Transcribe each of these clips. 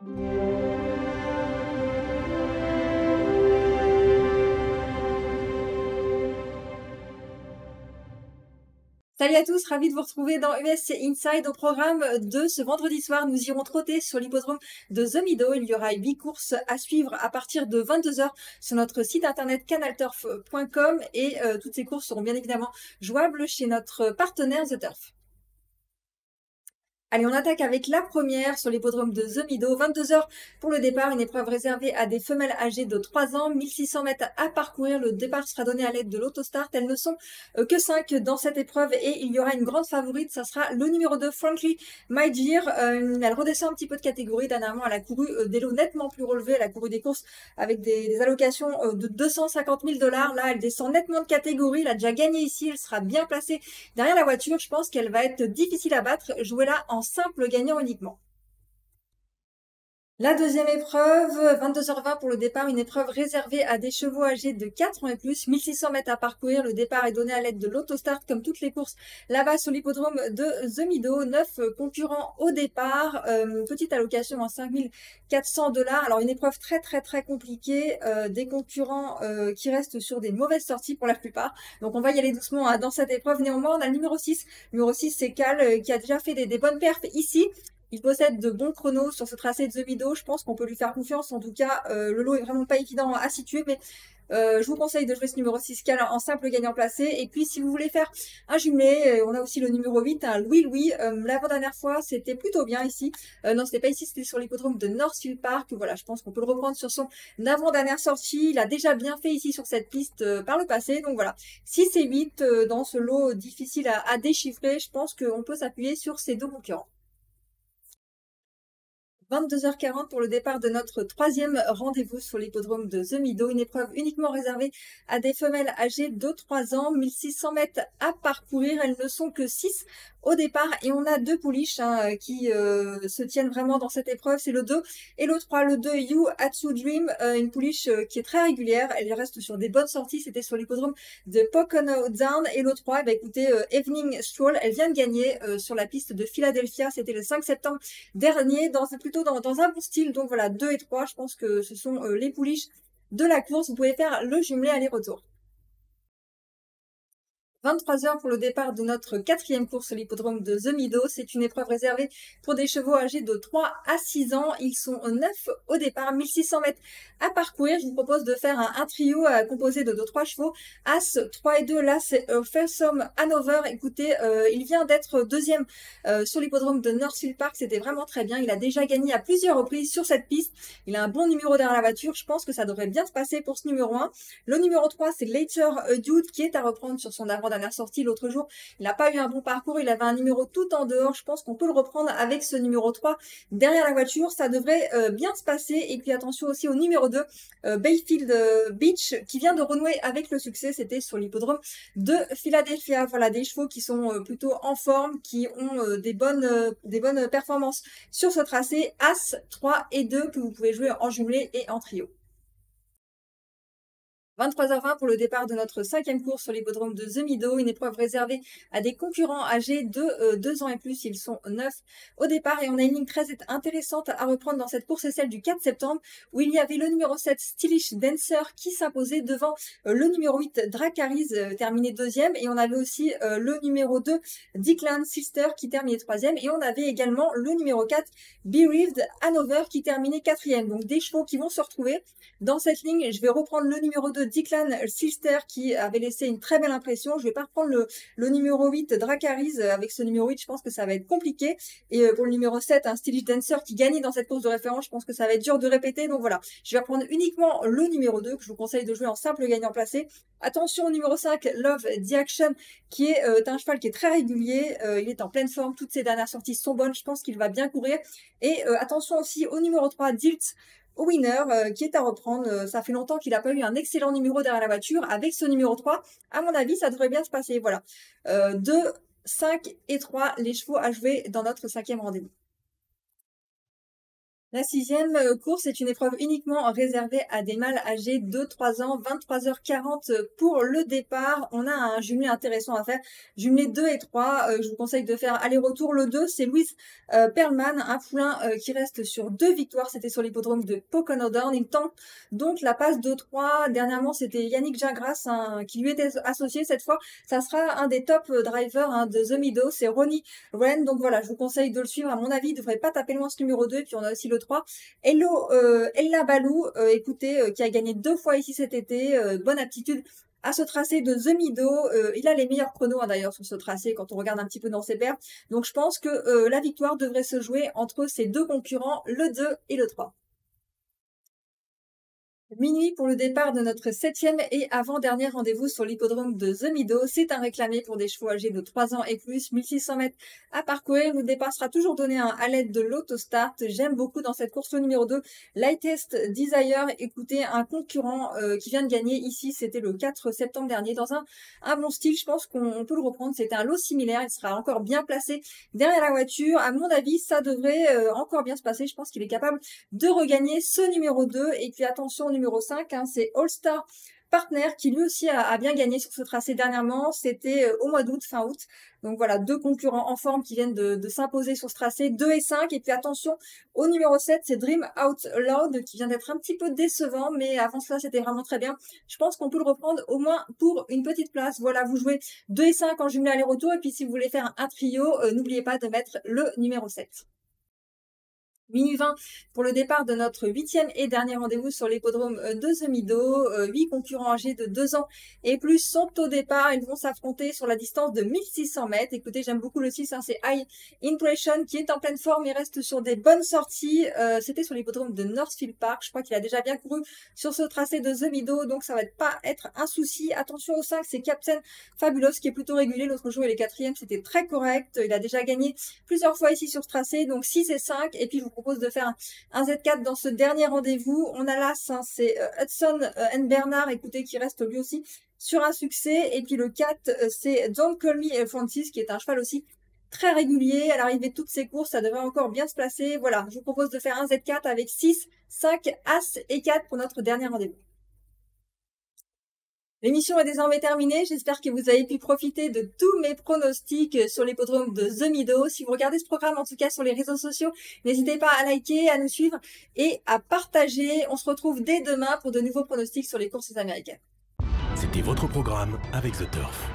Salut à tous, ravi de vous retrouver dans USC Inside. Au programme de ce vendredi soir, nous irons trotter sur l'hippodrome de The Meadow. Il y aura 8 courses à suivre à partir de 22 h sur notre site internet canalturf.com et toutes ces courses seront bien évidemment jouables chez notre partenaire The Turf. Allez, on attaque avec la première sur l'hippodrome de The Meadow. 22 h pour le départ, une épreuve réservée à des femelles âgées de 3 ans, 1600 mètres à parcourir. Le départ sera donné à l'aide de l'autostart. Elles ne sont que 5 dans cette épreuve et il y aura une grande favorite. Ça sera le numéro 2, Frankly My Dear. Elle redescend un petit peu de catégorie. Dernièrement, elle a couru des lots nettement plus relevés. Elle a couru des courses avec des allocations de 250 000 $. Là, elle descend nettement de catégorie. Elle a déjà gagné ici. Elle sera bien placée derrière la voiture. Je pense qu'elle va être difficile à battre. Jouer là en simple gagnant uniquement. La deuxième épreuve, 22 h 20 pour le départ, une épreuve réservée à des chevaux âgés de 4 ans et plus, 1600 mètres à parcourir. Le départ est donné à l'aide de l'autostart comme toutes les courses là-bas sur l'hippodrome de The Meadow. 9 concurrents au départ, petite allocation à 5 400 $. Alors une épreuve très compliquée, des concurrents qui restent sur des mauvaises sorties pour la plupart. Donc on va y aller doucement hein, dans cette épreuve. Néanmoins, on a le numéro 6. Le numéro 6, c'est Cal qui a déjà fait des bonnes perfs ici. Il possède de bons chronos sur ce tracé de The Meadow. Je pense qu'on peut lui faire confiance. En tout cas, le lot est vraiment pas évident à situer, mais je vous conseille de jouer ce numéro 6 Cal en simple gagnant placé. Et puis, si vous voulez faire un jumelé, on a aussi le numéro 8, un Louis. L'avant-dernière fois, c'était plutôt bien ici. Non, c'était pas ici, c'était sur l'hippodrome de Northfield Park. Voilà, je pense qu'on peut le reprendre sur son avant-dernière sortie. Il a déjà bien fait ici sur cette piste par le passé. Donc voilà, 6 et 8 dans ce lot difficile à déchiffrer. Je pense qu'on peut s'appuyer sur ces deux concurrents. 22 h 40 pour le départ de notre troisième rendez-vous sur l'hippodrome de The Meadow, une épreuve uniquement réservée à des femelles âgées de 3 ans, 1600 mètres à parcourir. Elles ne sont que 6 au départ et on a deux pouliches qui se tiennent vraiment dans cette épreuve. C'est le 2 et le 3. Le 2, You Atsu Dream, une pouliche qui est très régulière. Elle reste sur des bonnes sorties. C'était sur l'hippodrome de Pocono Down. Et le 3, bah, écoutez, Evening Stroll, elle vient de gagner sur la piste de Philadelphia. C'était le 5 septembre dernier, plutôt dans un bon style. Donc voilà, 2 et 3, je pense que ce sont les pouliches de la course. Vous pouvez faire le jumelé aller-retour. 23 h pour le départ de notre quatrième course sur l'hippodrome de The Meadow. C'est une épreuve réservée pour des chevaux âgés de 3 à 6 ans. Ils sont 9 au départ, 1600 mètres à parcourir. Je vous propose de faire un trio composé de 3 chevaux. As, 3 et 2, là c'est Fearsome Hanover. Écoutez, il vient d'être deuxième sur l'hippodrome de Northfield Park. C'était vraiment très bien. Il a déjà gagné à plusieurs reprises sur cette piste. Il a un bon numéro derrière la voiture. Je pense que ça devrait bien se passer pour ce numéro 1. Le numéro 3, c'est Later Dude qui est à reprendre sur son avant-dernière sortie l'autre jour. Il n'a pas eu un bon parcours, il avait un numéro tout en dehors. Je pense qu'on peut le reprendre avec ce numéro 3 derrière la voiture. Ça devrait bien se passer. Et puis attention aussi au numéro 2, Bayfield Beach, qui vient de renouer avec le succès. C'était sur l'hippodrome de Philadelphia. Voilà, des chevaux qui sont plutôt en forme, qui ont des bonnes performances sur ce tracé. As, 3 et 2 que vous pouvez jouer en jumelé et en trio. 23 h 20 pour le départ de notre cinquième course sur l'hippodrome de The Meadow, une épreuve réservée à des concurrents âgés de 2 ans et plus. Ils sont 9 au départ et on a une ligne très intéressante à reprendre dans cette course, c'est celle du 4 septembre où il y avait le numéro 7 Stylish Dancer qui s'imposait devant le numéro 8 Dracarys terminé deuxième et on avait aussi le numéro 2 Declan Sister qui terminait troisième et on avait également le numéro 4 Bereaved Hanover qui terminait quatrième. Donc des chevaux qui vont se retrouver dans cette ligne. Je vais reprendre le numéro 2 Declan Sister qui avait laissé une très belle impression. Je vais pas reprendre le numéro 8 Dracarys avec ce numéro 8. Je pense que ça va être compliqué. Et pour le numéro 7, un Stylish Dancer qui gagnait dans cette course de référence. Je pense que ça va être dur de répéter. Donc voilà, je vais reprendre uniquement le numéro 2 que je vous conseille de jouer en simple gagnant placé. Attention au numéro 5, Love the Action, qui est un cheval qui est très régulier. Il est en pleine forme. Toutes ses dernières sorties sont bonnes. Je pense qu'il va bien courir. Et attention aussi au numéro 3, Dilt Winner, qui est à reprendre. Ça fait longtemps qu'il n'a pas eu un excellent numéro derrière la voiture. Avec ce numéro 3, à mon avis, ça devrait bien se passer. Voilà. 2, 5 et 3, les chevaux à jouer dans notre cinquième rendez-vous. La sixième course est une épreuve uniquement réservée à des mâles âgés de 3 ans, 23h40 pour le départ. On a un jumelé intéressant à faire, jumelé 2 et 3. Je vous conseille de faire aller-retour. Le 2, c'est Louis Perlman, un poulain qui reste sur 2 victoires. C'était sur l'hippodrome de Pocono Down. Il tente donc la passe de 3. Dernièrement, c'était Yannick Gingras qui lui était associé. Cette fois, ça sera un des top drivers de The Meadow, c'est Ronnie Wren. Donc voilà, je vous conseille de le suivre. À mon avis, il ne devrait pas taper loin ce numéro 2. Et puis on a aussi le 3. Ella Balou, écoutez, qui a gagné 2 fois ici cet été. Bonne aptitude à ce tracé de The Meadow. Il a les meilleurs chronos d'ailleurs sur ce tracé quand on regarde un petit peu dans ses perfs. Donc je pense que la victoire devrait se jouer entre ces deux concurrents, le 2 et le 3. Minuit pour le départ de notre 7e et avant-dernier rendez-vous sur l'hippodrome de The Meadow. C'est un réclamé pour des chevaux âgés de 3 ans et plus, 1600 mètres à parcourir. Le départ sera toujours donné à l'aide de l'autostart. J'aime beaucoup dans cette course le numéro 2, Lightest Desire. Écoutez, un concurrent qui vient de gagner ici, c'était le 4 septembre dernier, dans un bon style. Je pense qu'on peut le reprendre. C'était un lot similaire. Il sera encore bien placé derrière la voiture. À mon avis, ça devrait encore bien se passer. Je pense qu'il est capable de regagner ce numéro 2. Et puis attention, numéro 5, c'est All Star Partner qui lui aussi a bien gagné sur ce tracé dernièrement. C'était au mois d'août, fin août. Donc voilà, deux concurrents en forme qui viennent de s'imposer sur ce tracé, 2 et 5. Et puis attention, au numéro 7, c'est Dream Out Loud qui vient d'être un petit peu décevant, mais avant cela, c'était vraiment très bien. Je pense qu'on peut le reprendre au moins pour une petite place. Voilà, vous jouez 2 et 5 en jumelé aller-retour. Et puis si vous voulez faire un trio, n'oubliez pas de mettre le numéro 7. Minuit 20 pour le départ de notre 8e et dernier rendez-vous sur l'hippodrome de The Meadow. 8 concurrents âgés de 2 ans et plus sont au départ. Ils vont s'affronter sur la distance de 1600 mètres. Écoutez, j'aime beaucoup le 6, c'est High Impression qui est en pleine forme. Il reste sur des bonnes sorties. C'était sur l'hippodrome de Northfield Park. Je crois qu'il a déjà bien couru sur ce tracé de The Meadow, donc ça va pas être un souci. Attention au 5, c'est Captain Fabulous qui est plutôt régulier. L'autre jour, il est 4e, c'était très correct. Il a déjà gagné plusieurs fois ici sur ce tracé, donc 6 et 5. Et puis, je vous propose de faire un Z4 dans ce dernier rendez-vous. On a l'As, c'est Hudson Bernard, écoutez, qui reste lui aussi sur un succès. Et puis le 4, c'est Don't Call Me Francis, qui est un cheval aussi très régulier. À l'arrivée de toutes ces courses, ça devrait encore bien se placer. Voilà, je vous propose de faire un Z4 avec 6, 5, As et 4 pour notre dernier rendez-vous. L'émission est désormais terminée. J'espère que vous avez pu profiter de tous mes pronostics sur l'hippodrome de The Meadow. Si vous regardez ce programme, en tout cas sur les réseaux sociaux, n'hésitez pas à liker, à nous suivre et à partager. On se retrouve dès demain pour de nouveaux pronostics sur les courses américaines. C'était votre programme avec The Turf.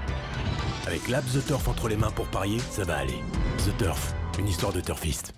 Avec l'app The Turf entre les mains pour parier, ça va aller. The Turf, une histoire de turfiste.